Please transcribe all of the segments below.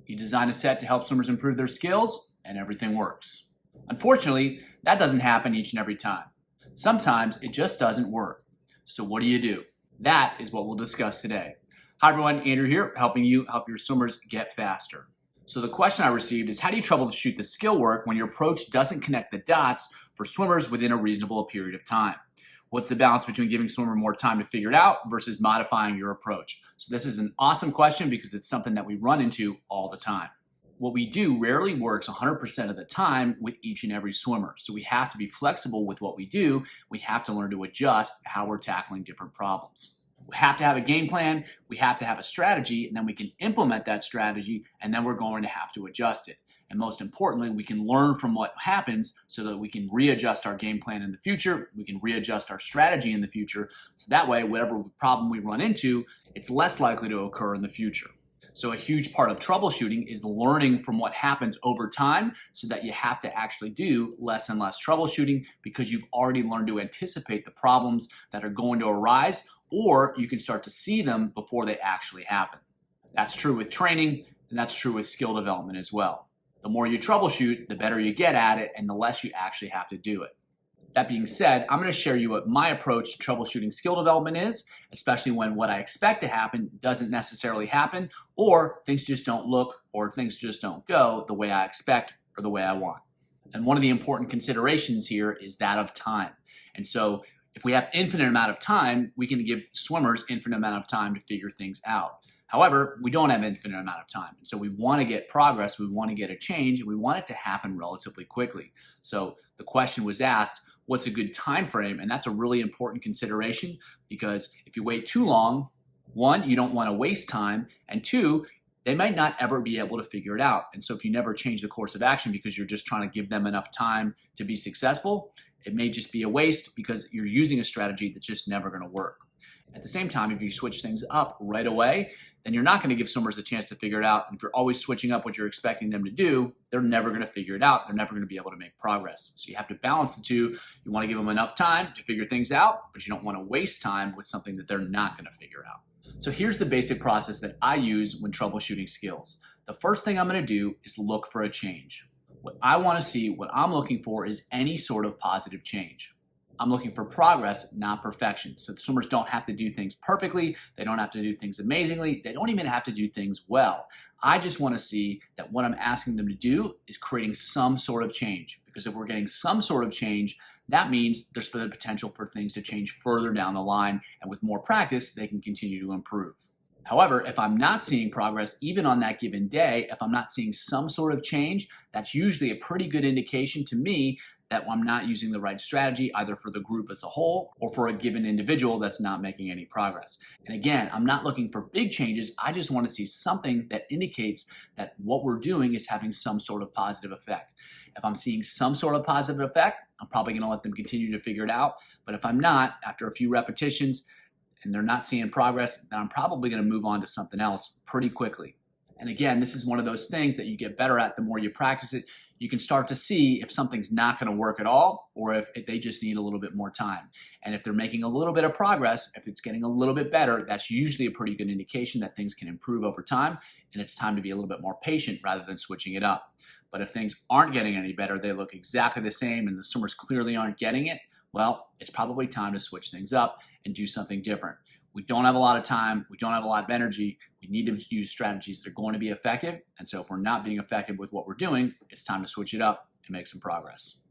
You design a set to help swimmers improve their skills, and everything works. Unfortunately, that doesn't happen each and every time. Sometimes it just doesn't work. So what do you do? That is what we'll discuss today. Hi everyone, Andrew here, helping you help your swimmers get faster. So the question I received is, how do you troubleshoot the skill work when your approach doesn't connect the dots for swimmers within a reasonable period of time? What's the balance between giving swimmer more time to figure it out versus modifying your approach? So this is an awesome question because it's something that we run into all the time. What we do rarely works 100% of the time with each and every swimmer. So we have to be flexible with what we do. We have to learn to adjust how we're tackling different problems. We have to have a game plan, we have to have a strategy, and then we can implement that strategy, and then we're going to have to adjust it. And most importantly, we can learn from what happens so that we can readjust our game plan in the future, we can readjust our strategy in the future, so that way, whatever problem we run into, it's less likely to occur in the future. So a huge part of troubleshooting is learning from what happens over time so that you have to actually do less and less troubleshooting because you've already learned to anticipate the problems that are going to arise, or you can start to see them before they actually happen. That's true with training, and that's true with skill development as well. The more you troubleshoot, the better you get at it, and the less you actually have to do it. That being said, I'm going to share you what my approach to troubleshooting skill development is, especially when what I expect to happen doesn't necessarily happen, or things just don't look, or things just don't go the way I expect or the way I want. And one of the important considerations here is that of time. And so if we have infinite amount of time, we can give swimmers infinite amount of time to figure things out. However, we don't have infinite amount of time. So we want to get progress, we want to get a change, and we want it to happen relatively quickly. So the question was asked, what's a good time frame? And that's a really important consideration because if you wait too long, one, you don't want to waste time, and two, they might not ever be able to figure it out. And so if you never change the course of action because you're just trying to give them enough time to be successful, it may just be a waste because you're using a strategy that's just never going to work. At the same time, if you switch things up right away, then you're not going to give swimmers a chance to figure it out. And if you're always switching up what you're expecting them to do, they're never going to figure it out. They're never going to be able to make progress. So you have to balance the two. You want to give them enough time to figure things out, but you don't want to waste time with something that they're not going to figure out. So here's the basic process that I use when troubleshooting skills. The first thing I'm going to do is look for a change. What I want to see, what I'm looking for is any sort of positive change. I'm looking for progress, not perfection. So the swimmers don't have to do things perfectly. They don't have to do things amazingly. They don't even have to do things well. I just want to see that what I'm asking them to do is creating some sort of change. Because if we're getting some sort of change, that means there's the potential for things to change further down the line. And with more practice, they can continue to improve. However, if I'm not seeing progress, even on that given day, if I'm not seeing some sort of change, that's usually a pretty good indication to me that I'm not using the right strategy either for the group as a whole or for a given individual that's not making any progress. And again, I'm not looking for big changes. I just want to see something that indicates that what we're doing is having some sort of positive effect. If I'm seeing some sort of positive effect, I'm probably going to let them continue to figure it out. But if I'm not, after a few repetitions and they're not seeing progress, then I'm probably going to move on to something else pretty quickly. And again, this is one of those things that you get better at the more you practice it. You can start to see if something's not going to work at all or if they just need a little bit more time. And if they're making a little bit of progress, if it's getting a little bit better, that's usually a pretty good indication that things can improve over time and it's time to be a little bit more patient rather than switching it up. But if things aren't getting any better, they look exactly the same and the swimmers clearly aren't getting it, well, it's probably time to switch things up and do something different. We don't have a lot of time. We don't have a lot of energy. We need to use strategies that are going to be effective. And so if we're not being effective with what we're doing, it's time to switch it up and make some progress.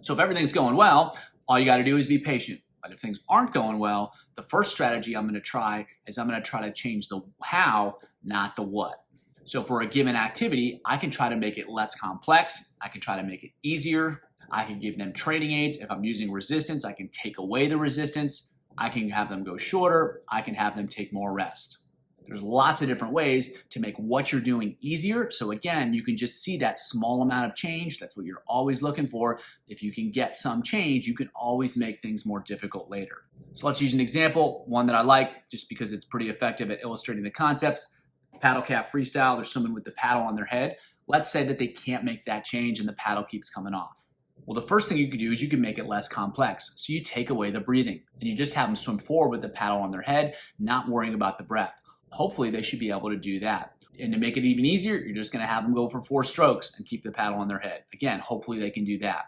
So if everything's going well, all you got to do is be patient. But if things aren't going well, the first strategy I'm going to try to change the how, not the what. So for a given activity, I can try to make it less complex. I can try to make it easier. I can give them training aids. If I'm using resistance, I can take away the resistance. I can have them go shorter. I can have them take more rest. There's lots of different ways to make what you're doing easier. So again, you can just see that small amount of change. That's what you're always looking for. If you can get some change, you can always make things more difficult later. So let's use an example, one that I like just because it's pretty effective at illustrating the concepts. Paddle cap freestyle, they're swimming with the paddle on their head. Let's say that they can't make that change and the paddle keeps coming off. Well, the first thing you could do is you can make it less complex. So you take away the breathing and you just have them swim forward with the paddle on their head, not worrying about the breath. Hopefully they should be able to do that. And to make it even easier, you're just going to have them go for 4 strokes and keep the paddle on their head. Again, hopefully they can do that.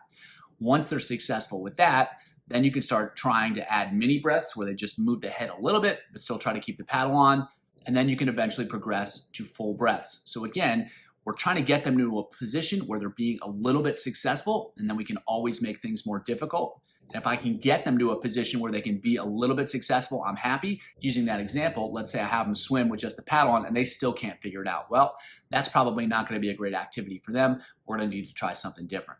Once they're successful with that, then you can start trying to add mini breaths where they just move the head a little bit, but still try to keep the paddle on. And then you can eventually progress to full breaths. So again, we're trying to get them to a position where they're being a little bit successful, and then we can always make things more difficult. And if I can get them to a position where they can be a little bit successful, I'm happy. Using that example, let's say I have them swim with just the paddle on and they still can't figure it out. Well, that's probably not going to be a great activity for them. We're going to need to try something different.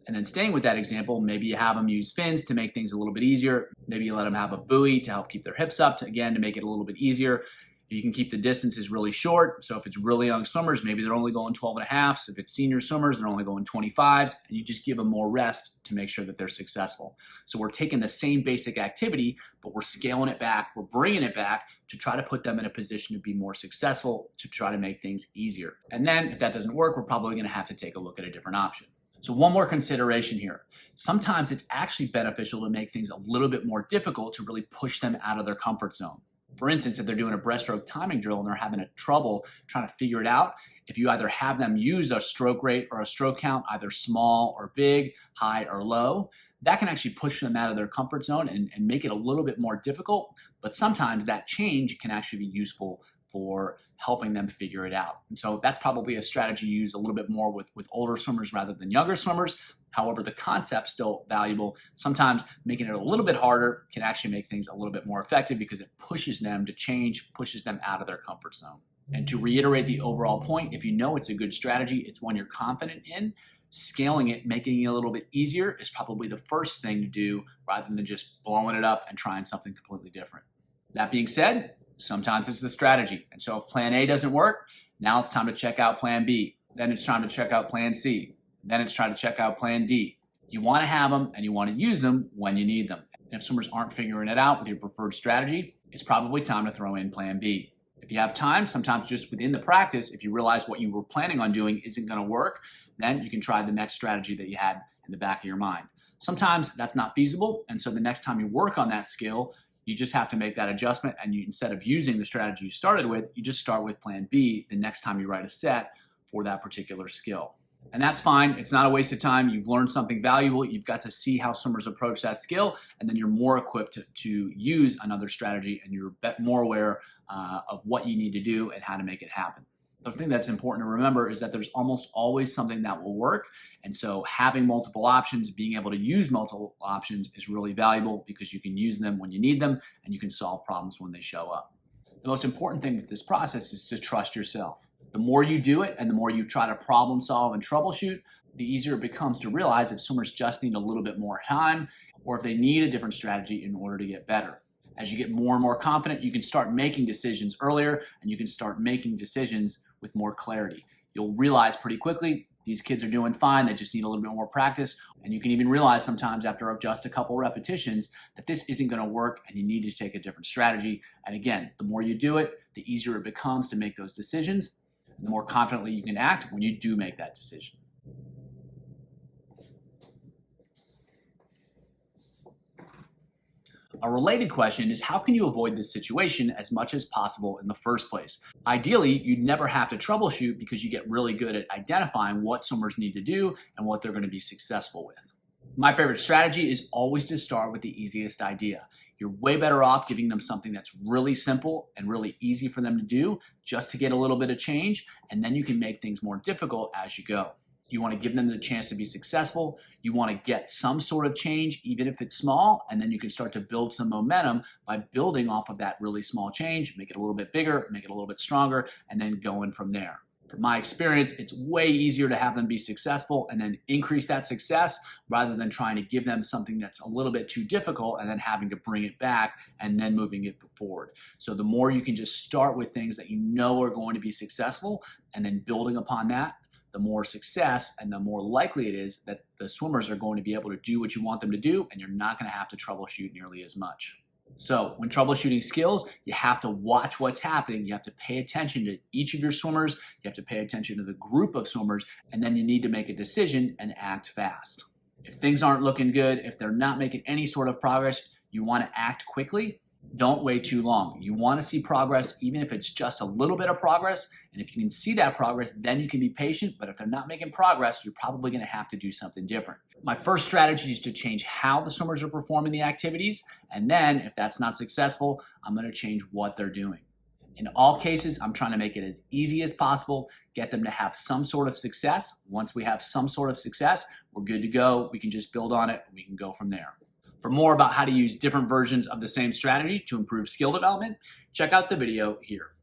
And then staying with that example, maybe you have them use fins to make things a little bit easier. Maybe you let them have a buoy to help keep their hips up, to make it a little bit easier. You can keep the distances really short. So if it's really young swimmers, maybe they're only going 12 and a half. If it's senior swimmers, they're only going 25s, and you just give them more rest to make sure that they're successful. So we're taking the same basic activity, but we're scaling it back. We're bringing it back to try to put them in a position to be more successful, to try to make things easier. And then if that doesn't work, we're probably going to have to take a look at a different option. So one more consideration here. Sometimes it's actually beneficial to make things a little bit more difficult to really push them out of their comfort zone. For instance, if they're doing a breaststroke timing drill and they're having a trouble trying to figure it out, if you either have them use a stroke rate or a stroke count, either small or big, high or low, that can actually push them out of their comfort zone and make it a little bit more difficult. But sometimes that change can actually be useful for helping them figure it out. And so that's probably a strategy used a little bit more with older swimmers rather than younger swimmers. However, the concept's still valuable. Sometimes making it a little bit harder can actually make things a little bit more effective because it pushes them to change, pushes them out of their comfort zone. And to reiterate the overall point, if you know it's a good strategy, it's one you're confident in, scaling it, making it a little bit easier is probably the first thing to do rather than just blowing it up and trying something completely different. That being said, sometimes it's the strategy. And so if plan A doesn't work, now it's time to check out plan B. Then it's time to check out plan C. Then it's time to check out plan D. You want to have them and you want to use them when you need them. And if swimmers aren't figuring it out with your preferred strategy, it's probably time to throw in plan B. If you have time, sometimes just within the practice, if you realize what you were planning on doing isn't going to work, then you can try the next strategy that you had in the back of your mind. Sometimes that's not feasible, and so the next time you work on that skill, you just have to make that adjustment, and you, instead of using the strategy you started with, you just start with plan B the next time you write a set for that particular skill. And that's fine. It's not a waste of time. You've learned something valuable. You've got to see how swimmers approach that skill, and then you're more equipped to use another strategy, and you're more aware of what you need to do and how to make it happen. The thing that's important to remember is that there's almost always something that will work. And so having multiple options, being able to use multiple options is really valuable because you can use them when you need them and you can solve problems when they show up. The most important thing with this process is to trust yourself. The more you do it and the more you try to problem solve and troubleshoot, the easier it becomes to realize if swimmers just need a little bit more time or if they need a different strategy in order to get better. As you get more and more confident, you can start making decisions earlier and you can start making decisions with more clarity. You'll realize pretty quickly these kids are doing fine, they just need a little bit more practice, and you can even realize sometimes after just a couple repetitions that this isn't going to work and you need to take a different strategy. And again, the more you do it, the easier it becomes to make those decisions, and the more confidently you can act when you do make that decision. A related question is, how can you avoid this situation as much as possible in the first place? Ideally, you'd never have to troubleshoot because you get really good at identifying what swimmers need to do and what they're going to be successful with. My favorite strategy is always to start with the easiest idea. You're way better off giving them something that's really simple and really easy for them to do just to get a little bit of change, and then you can make things more difficult as you go. You want to give them the chance to be successful. You want to get some sort of change, even if it's small, and then you can start to build some momentum by building off of that really small change, make it a little bit bigger, make it a little bit stronger, and then going from there. From my experience, it's way easier to have them be successful and then increase that success rather than trying to give them something that's a little bit too difficult and then having to bring it back and then moving it forward. So the more you can just start with things that you know are going to be successful and then building upon that, the more success and the more likely it is that the swimmers are going to be able to do what you want them to do, and you're not going to have to troubleshoot nearly as much. So when troubleshooting skills, you have to watch what's happening. You have to pay attention to each of your swimmers. You have to pay attention to the group of swimmers, and then you need to make a decision and act fast. If things aren't looking good, if they're not making any sort of progress, you want to act quickly. Don't wait too long. You want to see progress, even if it's just a little bit of progress. And if you can see that progress, then you can be patient. But if they're not making progress, you're probably going to have to do something different. My first strategy is to change how the swimmers are performing the activities. And then if that's not successful, I'm going to change what they're doing. In all cases, I'm trying to make it as easy as possible, get them to have some sort of success. Once we have some sort of success, we're good to go. We can just build on it and we can go from there. For more about how to use different versions of the same strategy to improve skill development, check out the video here.